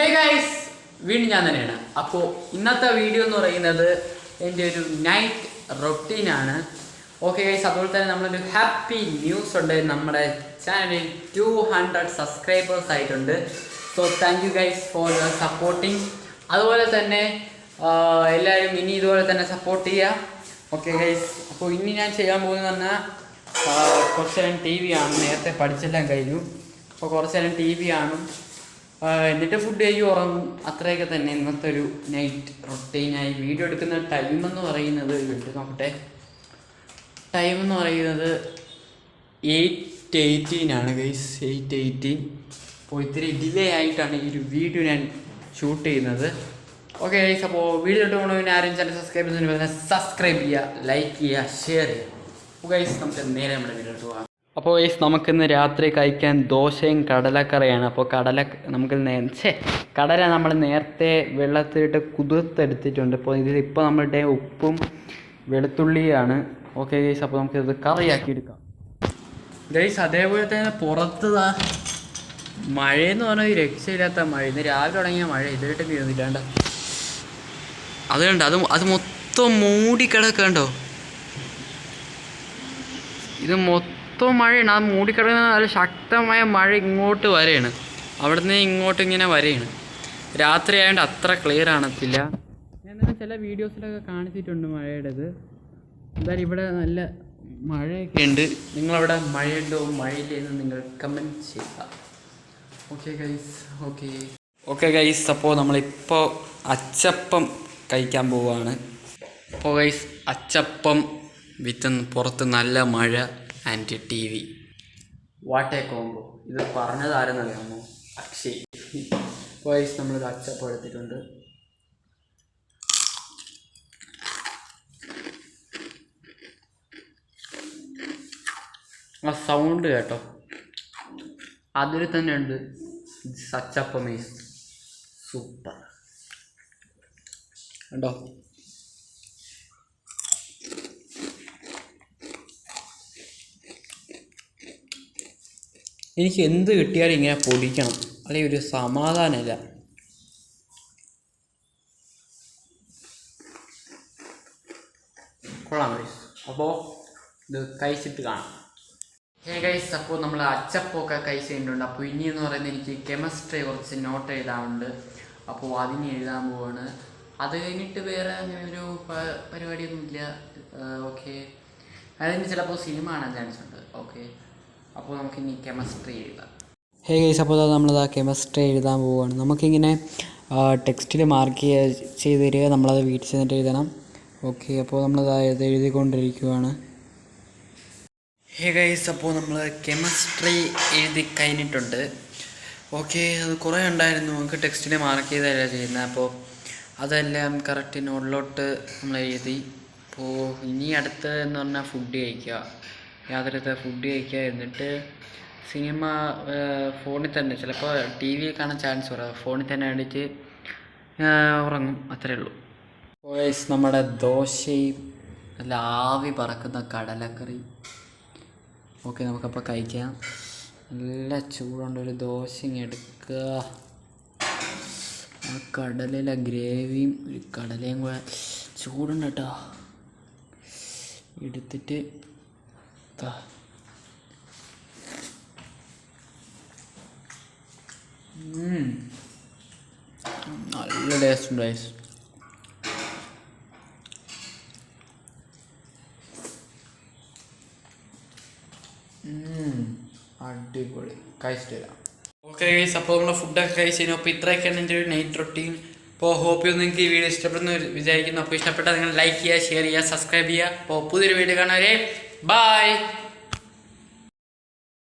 Hey guys, വീണ്ടും ഞാൻ തന്നെയാണ്. അപ്പോൾ ഇന്നത്തെ വീഡിയോ എന്ന് പറയുന്നത് എൻ്റെ ഒരു നൈറ്റ് റൊട്ടീനാണ്. ഓക്കെ ഗൈസ്, അതുപോലെ തന്നെ നമ്മളൊരു ഹാപ്പി ന്യൂസ് ഉണ്ട്. നമ്മുടെ ചാനലിൽ 200 സബ്സ്ക്രൈബേഴ്സ് ആയിട്ടുണ്ട്. So thank you guys for your supporting. അതുപോലെ തന്നെ എല്ലാവരും ഇനി ഇതുപോലെ തന്നെ സപ്പോർട്ട് ചെയ്യുക. ഓക്കെ ഗൈസ്, അപ്പോൾ ഇനി ഞാൻ ചെയ്യാൻ പോകുന്നത് പറഞ്ഞാൽ കുറച്ച് നേരം ടി വി കാണും. നേരത്തെ പഠിച്ചെല്ലാം കഴിഞ്ഞു. അപ്പോൾ കുറച്ച് നേരം ടി വി കാണും, എന്നിട്ട് ഫുഡ് കഴിക്കും, ഉറങ്ങും. അത്രയൊക്കെ തന്നെ ഇന്നത്തെ ഒരു നൈറ്റ് റൊട്ടീനായി. വീഡിയോ എടുക്കുന്ന ടൈം എന്ന് പറയുന്നത് നോക്കട്ടെ, ടൈം എന്ന് പറയുന്നത് 8:18 ഗൈസ്, 8:18. അപ്പോൾ ഇത്തിരി ഡിലേ ആയിട്ടാണ് ഈ ഒരു വീഡിയോ ഞാൻ ഷൂട്ട് ചെയ്യുന്നത്. ഓക്കെ ഗൈസ്, അപ്പോൾ വീഡിയോ ഇട്ട് കൊണ്ടുപോയി ആരും ചാനൽ സബ്സ്ക്രൈബ് ചെയ്യുക, ലൈക്ക് ചെയ്യുക, ഷെയർ ചെയ്യുക. അപ്പോൾ ഗൈസ്, നമുക്ക് നേരെ നമ്മുടെ വീഡിയോ ഇട്ട് പോകാം. അപ്പോൾ ഗൈസ്, നമുക്കിന്ന് രാത്രി കഴിക്കാൻ ദോശയും കടലക്കറിയാണ്. അപ്പോൾ കടല നമ്മൾ നേരത്തെ വെള്ളത്തിലിട്ട് കുതിർത്തെടുത്തിട്ടുണ്ട്. അപ്പോൾ ഇതിലിപ്പോൾ നമ്മളുടെ ഉപ്പും വെളുത്തുള്ളിയാണ്. ഓക്കെ ഗൈസ്, അപ്പോൾ നമുക്കിത് കറിയാക്കി എടുക്കാം ഗൈസ്. അതേപോലെ തന്നെ പുറത്ത് മഴയെന്ന് പറഞ്ഞാൽ ഈ രക്ഷയില്ലാത്ത മഴ. ഇന്ന് രാവിലെ തുടങ്ങിയ മഴ ഇതിലിട്ട് തീർന്നില്ലാണ്ട് അത് കണ്ടോ, അത് മൊത്തം മൂടിക്കിടക്കണ്ടോ. ഇത് മൊത്തം മഴയാണ്. ആ മൂടിക്കിടക്കുന്ന നല്ല ശക്തമായ മഴ ഇങ്ങോട്ട് വരെയാണ്, അവിടുന്ന് ഇങ്ങോട്ട് ഇങ്ങനെ വരെയാണ്. രാത്രി ആയതുകൊണ്ട് അത്ര ക്ലിയർ ആണത്തില്ല. ഞാൻ തന്നെ ചില വീഡിയോസിലൊക്കെ കാണിച്ചിട്ടുണ്ട് മഴയുടേത്. എന്തായാലും ഇവിടെ നല്ല മഴയൊക്കെ ഉണ്ട്. നിങ്ങളവിടെ മഴയുണ്ടോ മഴയില്ലേ എന്ന് നിങ്ങൾ കമൻറ്റ് ചെയ്യുക. ഓക്കെ ഗൈസ്, ഓക്കെ ഗൈസ്, അപ്പോൾ നമ്മളിപ്പോൾ അച്ചപ്പം കഴിക്കാൻ പോവുകയാണ്. അപ്പോൾ ഗൈസ്, അച്ചപ്പം വിത്ത് പുറത്ത് നല്ല മഴ and T V. What a combo. ഇത് പറഞ്ഞത് ആരെന്നറിയാമോ? അക്ഷയ്. ഗൈസ്, നമ്മളിത് അച്ചപ്പം എടുത്തിട്ടുണ്ട്. ആ സൗണ്ട് കേട്ടോ, അതിൽ തന്നെ ഉണ്ട് അച്ചപ്പം ഈസ് സൂപ്പർ. കണ്ടോ, എനിക്ക് എന്ത് കിട്ടിയാലും ഇങ്ങനെ പൊടിക്കണം, അല്ലെങ്കിൽ ഒരു സമാധാനമില്ല. കൊള്ളാം ഗൈസ്, അപ്പോൾ ഇത് കഴിച്ചിട്ട് കാണാം. ഹേ ഗൈസ്, അപ്പോൾ നമ്മൾ അച്ചപ്പമൊക്കെ കഴിച്ചിട്ടുണ്ട്. അപ്പോൾ ഇനിയെന്ന് പറയുന്നത് എനിക്ക് കെമിസ്ട്രി കുറച്ച് നോട്ട് എഴുതാറുണ്ട്. അപ്പോൾ അതിന് എഴുതാൻ പോവാണ്. അത് കഴിഞ്ഞിട്ട് വേറെ അങ്ങനെ ഒരു പരിപാടിയൊന്നുമില്ല. ഓക്കെ, അതിന് ചിലപ്പോൾ സിനിമ കാണാൻ ചാൻസ് ഉണ്ട്. ഓക്കെ, അപ്പോൾ നമുക്കിനി കെമിസ്ട്രി എഴുതാം. ഹേ ഗൈസ്, അപ്പോൾ നമ്മളത് കെമിസ്ട്രി എഴുതാൻ പോവുകയാണ്. നമുക്കിങ്ങനെ ടെക്സ്റ്റിൽ മാർക്ക് ചെയ്ത് തരിക, നമ്മളത് വീട്ടിൽ ചെന്നിട്ട് എഴുതണം. ഓക്കെ, അപ്പോൾ നമ്മളത് എഴുതിക്കൊണ്ടിരിക്കുകയാണ്. ഹേ ഗൈസ്, അപ്പോൾ നമ്മൾ കെമിസ്ട്രി എഴുതി കഴിഞ്ഞിട്ടുണ്ട്. ഓക്കെ, അത് കുറേ ഉണ്ടായിരുന്നു, നമുക്ക് ടെക്സ്റ്റിൽ മാർക്ക് ചെയ്തല്ല ചെയ്യുന്നത്. അപ്പോൾ അതെല്ലാം കറക്റ്റ് നോട്ടിലോട്ട് നമ്മൾ എഴുതി. അപ്പോൾ ഇനി അടുത്ത് എന്ന് പറഞ്ഞാൽ ഫുഡ് കഴിക്കുക, യാതൊരു ഫുഡ് കഴിക്കുക. എന്നിട്ട് സിനിമ ഫോണിൽ തന്നെ, ചിലപ്പോൾ ടി വി കാണാൻ ചാൻസ് കുറവ്, ഫോണിൽ തന്നെ അടിച്ച് ഉറങ്ങും, അത്രയേ ഉള്ളൂ. ഗൈസ്, നമ്മുടെ ദോശയും നല്ല ആവി പറക്കുന്ന കടലക്കറി. ഓക്കെ, നമുക്കപ്പോൾ കഴിക്കാം. നല്ല ചൂടുണ്ട്. ഒരു ദോശ എടുക്കുക, ആ കടലിലെ ഗ്രേവിയും ഒരു കടലയും കൂടെ ചൂടുണ്ട് കേട്ടോ, എടുത്തിട്ട് നല്ല ടേസ്റ്റ് ഉണ്ട് ഗൈസ്. അടിപൊളി, കഴിച്ചിട്ട് വരാം. ഓക്കെ ഗൈസ്, അപ്പോൾ നമ്മുടെ ഫുഡൊക്കെ കഴിച്ച് കഴിഞ്ഞു. അപ്പോൾ ഇത്രയൊക്കെയാണ് എൻ്റെ ഒരു നൈറ്റ് റൊട്ടീൻ. അപ്പോൾ ഹോപ്പ് ചെയ്ത് നിങ്ങൾക്ക് ഈ വീഡിയോ ഇഷ്ടപ്പെടുന്നു വിചാരിക്കുന്നു. അപ്പോൾ ഇഷ്ടപ്പെട്ടാൽ നിങ്ങൾ ലൈക്ക് ചെയ്യുക, ഷെയർ ചെയ്യുക, സബ്സ്ക്രൈബ് ചെയ്യുക. അപ്പോൾ പുതിയൊരു വീഡിയോ കാണാൻ വരെ ബൈ.